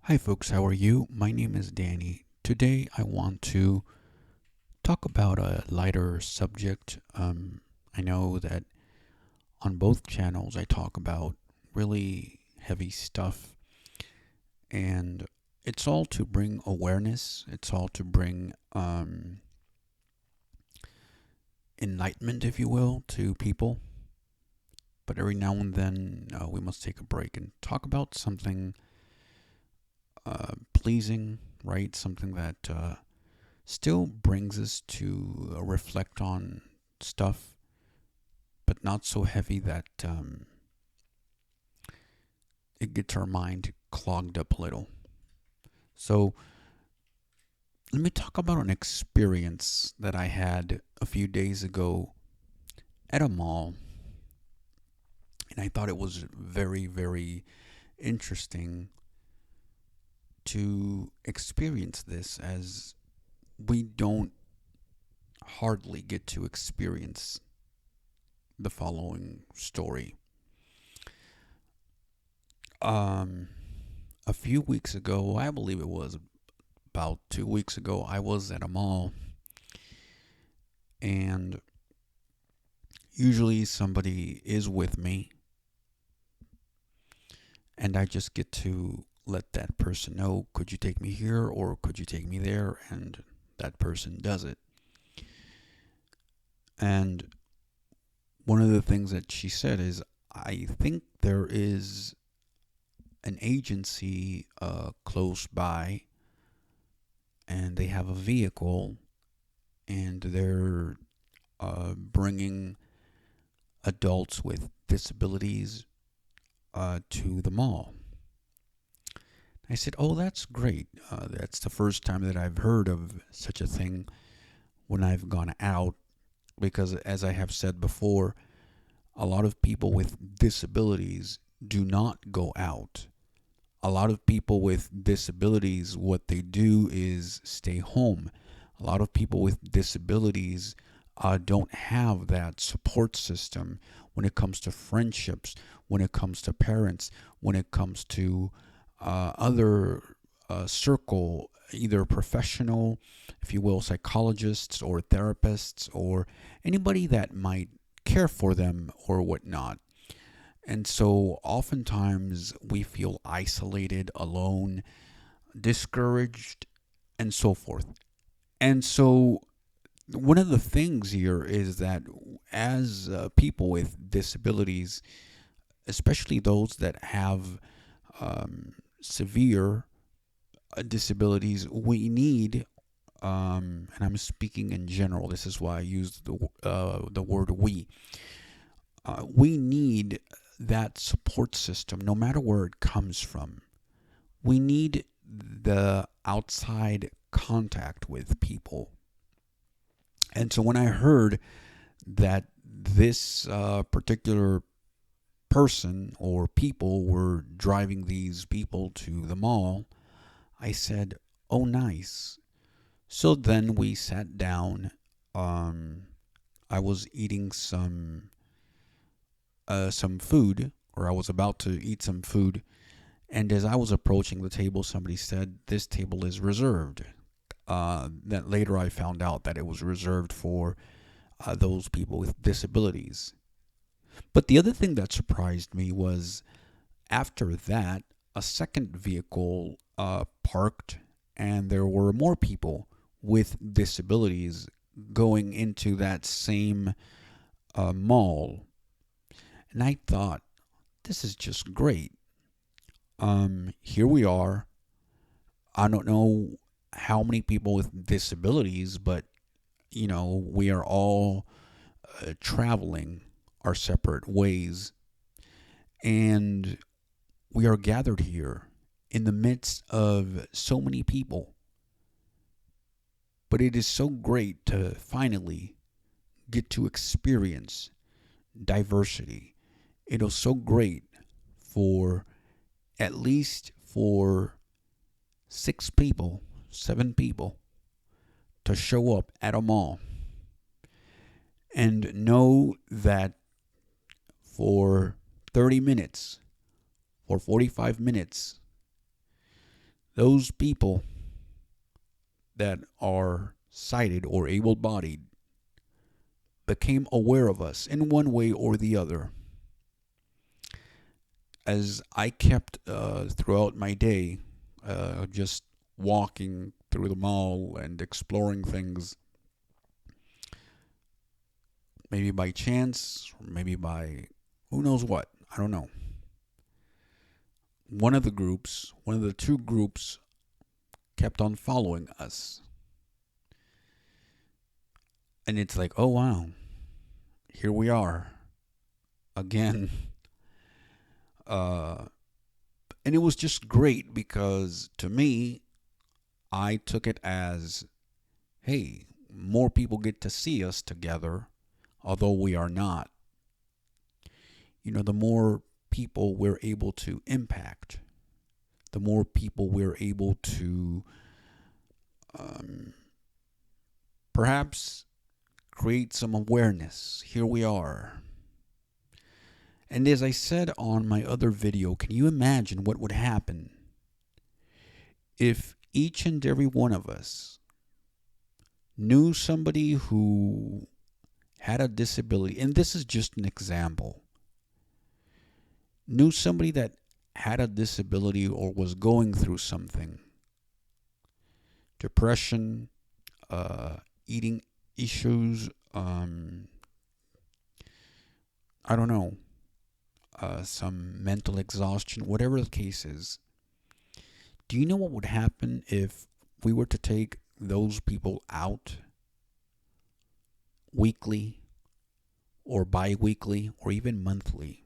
Hi, folks, how are you? My name is Danny. Today, I want to talk about a lighter subject. I know that on both channels, I talk about really heavy stuff, and it's all to bring awareness, it's all to bring enlightenment, if you will, to people. But every now and then, we must take a break and talk about something pleasing, right? Something that still brings us to reflect on stuff, but not so heavy that it gets our mind clogged up a little. So, let me talk about an experience that I had a few days ago at a mall, and I thought it was very, very interesting to experience this as we don't hardly get to experience the following story. Um, a few weeks ago, I believe it was about 2 weeks ago, I was at a mall, and usually somebody is with me, and I just get to let that person know, could you take me here or could you take me there? And that person does it. And one of the things that she said is, I think there is an agency close by, and they have a vehicle, and they're bringing adults with disabilities to the mall. I said, "Oh, that's great. That's the first time that I've heard of such a thing when I've gone out, because, as I have said before, a lot of people with disabilities do not go out. A lot of people with disabilities, what they do is stay home. A lot of people with disabilities don't have that support system when it comes to friendships, when it comes to parents, when it comes to other circle, either professional, if you will, psychologists or therapists or anybody that might care for them or whatnot. And so oftentimes we feel isolated, alone, discouraged, and so forth. And so one of the things here is that as people with disabilities, especially those that have severe disabilities, we need, and I'm speaking in general, this is why I use the word we need that support system no matter where it comes from. We need the outside contact with people. And so when I heard that this particular person or people were driving these people to the mall, I said, "Oh, nice." So then we sat down. I was eating some food, or I was about to eat some food, and as I was approaching the table, somebody said, "This table is reserved." That later I found out that it was reserved for those people with disabilities. But the other thing that surprised me was after that, a second vehicle parked, and there were more people with disabilities going into that same mall. And I thought, this is just great. Here we are. I don't know how many people with disabilities, but we are all traveling our separate ways, and we are gathered here in the midst of so many people. But it is so great to finally get to experience diversity. It was so great for at least for 6 people, 7 people to show up at a mall and know that for 30 minutes or 45 minutes, those people that are sighted or able bodied became aware of us in one way or the other. As I kept throughout my day just walking through the mall and exploring things, maybe by chance, or maybe by who knows what, I don't know. One of the two groups, kept on following us. And it's like, oh wow, here we are again. Uh, and it was just great because to me, I took it as, hey, more people get to see us together, although we are not. The more people we're able to impact, the more people we're able to um, perhaps create some awareness. Here we are. And as I said on my other video, can you imagine what would happen if each and every one of us knew somebody who had a disability? And this is just an example. Knew somebody that had a disability or was going through something, depression, eating issues, I don't know, some mental exhaustion, whatever the case is. Do you know what would happen if we were to take those people out weekly or bi-weekly or even monthly?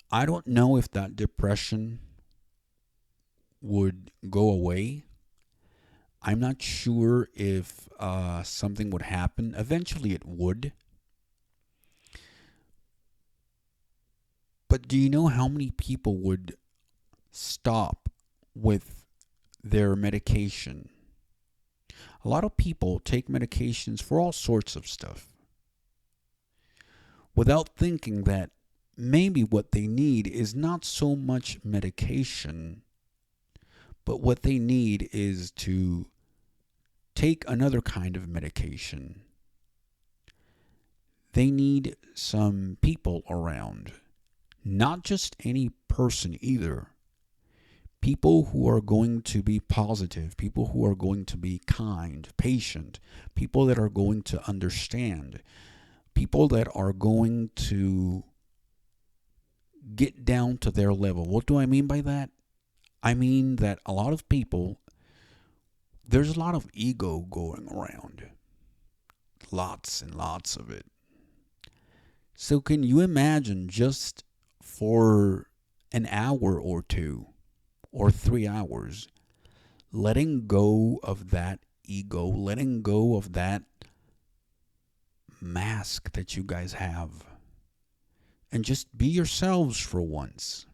I don't know if that depression would go away. I'm not sure if something would happen. Eventually it would. But do you know how many people would stop with their medication? A lot of people take medications for all sorts of stuff without thinking that maybe what they need is not so much medication, but what they need is to take another kind of medication. They need some people around, not just any person either. People who are going to be positive, people who are going to be kind, patient, people that are going to understand, people that are going to get down to their level. What do I mean by that? I mean that a lot of people, there's a lot of ego going around. Lots and lots of it. So can you imagine just for an hour or two or 3 hours, letting go of that ego, letting go of that mask that you guys have, and just be yourselves for once?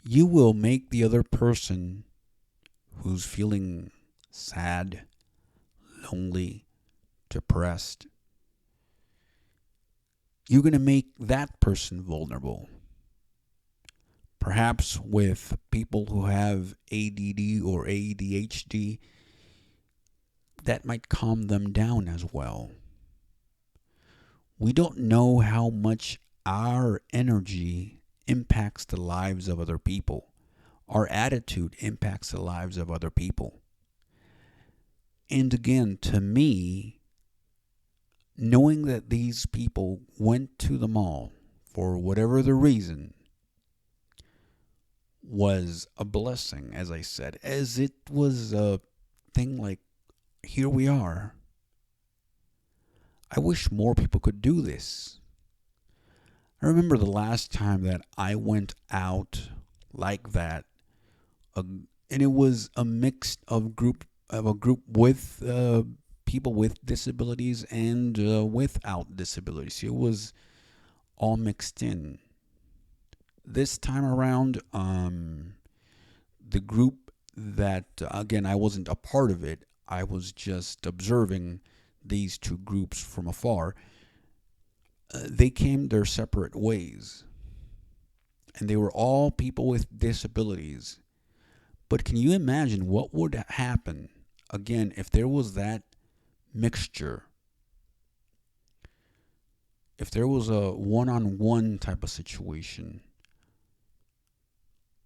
You will make the other person who's feeling sad, lonely, depressed, you're going to make that person vulnerable. Perhaps with people who have ADD or ADHD, that might calm them down as well. We don't know how much our energy impacts the lives of other people. Our attitude impacts the lives of other people. And again, to me, knowing that these people went to the mall for whatever the reason was a blessing, as I said, as it was a thing like, here we are. I wish more people could do this. I remember the last time that I went out like that, and it was a mix of a group with people with disabilities and without disabilities. It was all mixed in. This time around, the group that, again, I wasn't a part of it, I was just observing these two groups from afar. They came their separate ways. and they were all people with disabilities. But can you imagine what would happen again if there was that mixture? If there was a one-on-one type of situation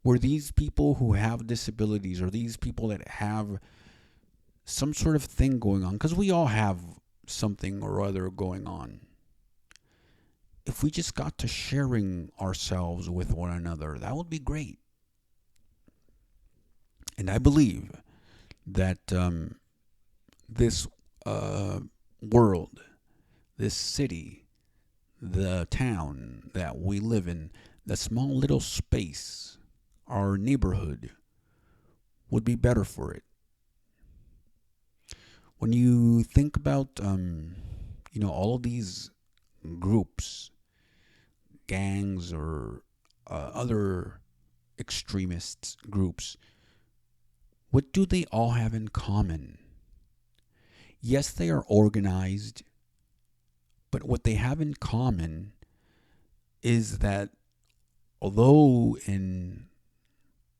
where these people who have disabilities, or these people that have some sort of thing going on, because we all have something or other going on, if we just got to sharing ourselves with one another, that would be great. And I believe that this world, this city, the town that we live in, the small little space, our neighborhood, would be better for it. When you think about, all of these groups, gangs, or other extremist groups, what do they all have in common? Yes, they are organized, but what they have in common is that although in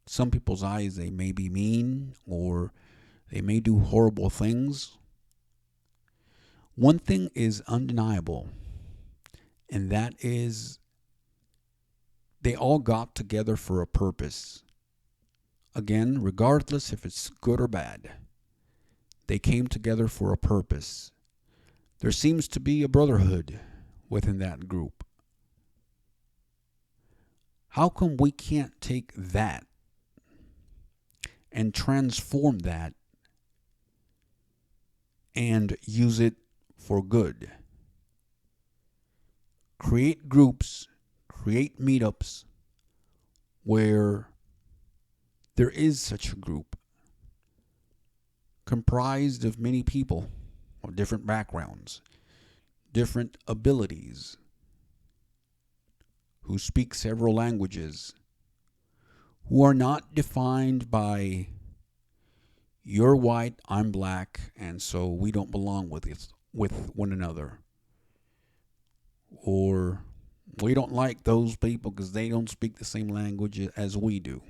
some people's eyes they may be mean or they may do horrible things, one thing is undeniable, and that is they all got together for a purpose. Again, regardless if it's good or bad, they came together for a purpose. There seems to be a brotherhood within that group. How come we can't take that and transform that and use it for good? Create groups, create meetups where there is such a group comprised of many people of different backgrounds, different abilities, who speak several languages, who are not defined by you're white, I'm black, and so we don't belong with one another. Or we don't like those people because they don't speak the same language as we do.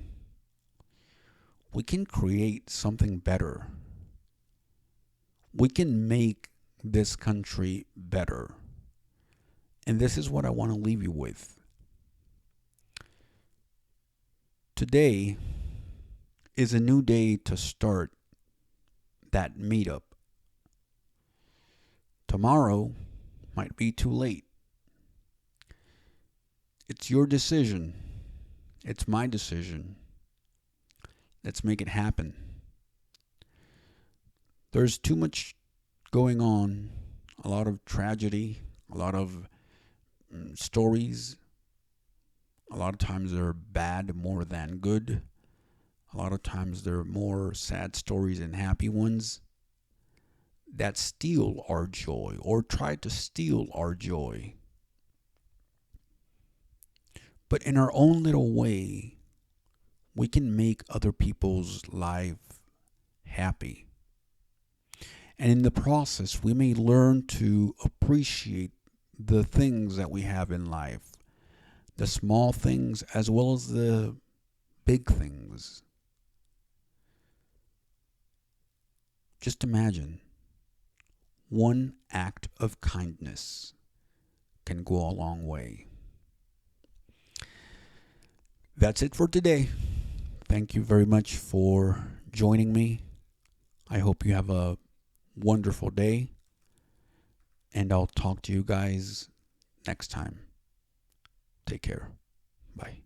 We can create something better. We can make this country better. And this is what I want to leave you with. Today is a new day to start that meetup. Tomorrow might be too late. It's your decision. It's my decision. Let's make it happen. There's too much going on, a lot of tragedy, a lot of stories. A lot of times they're bad more than good. A lot of times there are more sad stories than happy ones that steal our joy or try to steal our joy. But in our own little way, we can make other people's life happy. And in the process, we may learn to appreciate the things that we have in life, the small things as well as the big things. Just imagine one act of kindness can go a long way. That's it for today. Thank you very much for joining me. I hope you have a wonderful day, and I'll talk to you guys next time. Take care. Bye.